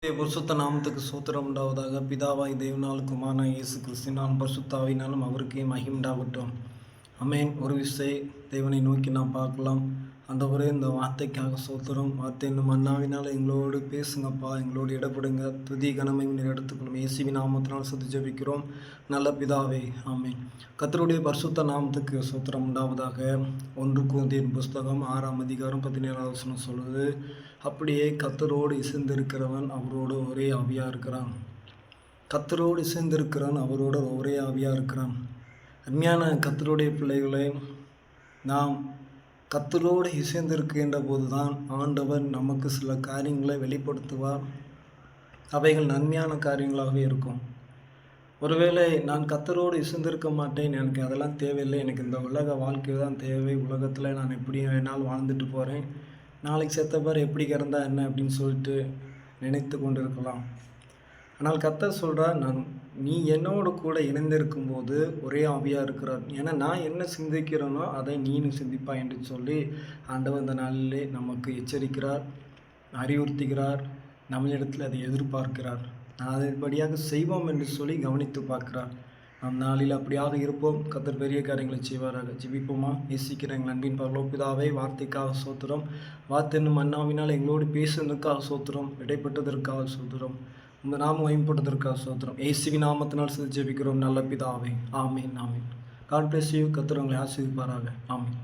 பரிசுத்த நாமத்துக்கு சோத்திரம் உண்டாவதாக. பிதாவாய் தேவனால் குமாரனாய் இயேசு கிறிஸ்துவினால் பரிசுத்த ஆவியினாலும் அவருக்கே மகிமை உண்டாகட்டும். ஆமென். ஒரு விசை தேவனை நோக்கி நாம் பார்க்கலாம். ஆண்டவரே, இந்த வார்த்தைக்காக சோத்திரம். வார்த்தை என்னும் அண்ணாவினால் எங்களோடு பேசுங்கப்பா, எங்களோடு இடப்படுங்க. துதி கனமை எடுத்துக்கொள்ளும். இயேசுவின் நாமத்தினால் சுத்தி ஜெபிக்கிறோம் நல்ல பிதாவே, ஆமென். கர்த்தருடைய பரிசுத்த நாமத்துக்கு சோத்திரம் உண்டாவதாக. 1 கொரிந்தியர் புஸ்தகம் 6ஆம் அதிகாரம் 17ஆவது வசனம் சொல்லுது, அப்படியே கர்த்தரோடு இசைந்திருக்கிறவன் அவரோடு ஒரே ஆவியாக இருக்கிறான். கர்த்தரோடு இசைந்திருக்கிறவன் அவரோட ஒரே ஆவியாக இருக்கிறான். அருமையான கர்த்தருடைய பிள்ளைகளை, நாம் கர்த்தரோடு இசைந்திருக்கின்ற போது தான் ஆண்டவர் நமக்கு சில காரியங்களை வெளிப்படுத்துவார். அவைகள் நன்மையான காரியங்களாகவே இருக்கும். ஒருவேளை நான் கர்த்தரோடு இசைந்திருக்க மாட்டேன், எனக்கு அதெல்லாம் தேவையில்லை, எனக்கு இந்த உலக வாழ்க்கை தான் தேவை, உலகத்தில் நான் எப்படி வேணாலும் வாழ்ந்துட்டு போகிறேன், நாளைக்கு செத்தப்பார் எப்படி கிடந்தா என்ன அப்படின்னு சொல்லிட்டு நினைத்து கொண்டிருக்கலாம். ஆனால் கர்த்தர் சொல்கிறார், நீ என்னோடு கூட இணைந்திருக்கும் போது ஒரே ஆவியாக இருக்கிறார். ஏன்னா நான் என்ன சிந்திக்கிறேனோ அதை நீனும் சிந்திப்பா என்று சொல்லி ஆண்டவர் இந்த நாளிலே நமக்கு எச்சரிக்கிறார், அறிவுறுத்துகிறார், நம்மளிடத்தில் அதை எதிர்பார்க்கிறார். நான் அதன்படியாக செய்வோம் என்று சொல்லி கவனித்து பார்க்கிறார். நம் நாளில் அப்படியாக இருப்போம். கர்த்தர் பெரிய காரியங்களை செய்வாராக. ஜெபிப்போமா? நேசிக்கிற எங்கள் அன்பின் பரலோபிதாவே, வார்த்தைக்காக சோத்திரம். வார்த்தை என்னும் அண்ணாவினால் எங்களோடு பேசுவதற்காக சோத்திரம். இடைப்பட்டதற்காக சோத்திரம். இந்த நாமம் வயம்பட்டதற்காக சோத்திரம். இயேசுவின் நாமத்தினால் ஜெபிக்கிறோம் நல்ல பிதாவே, ஆமீன், ஆமீன். God bless you. கர்த்தர் உங்களை ஆசீர்வதிப்பாராக. ஆமீன்.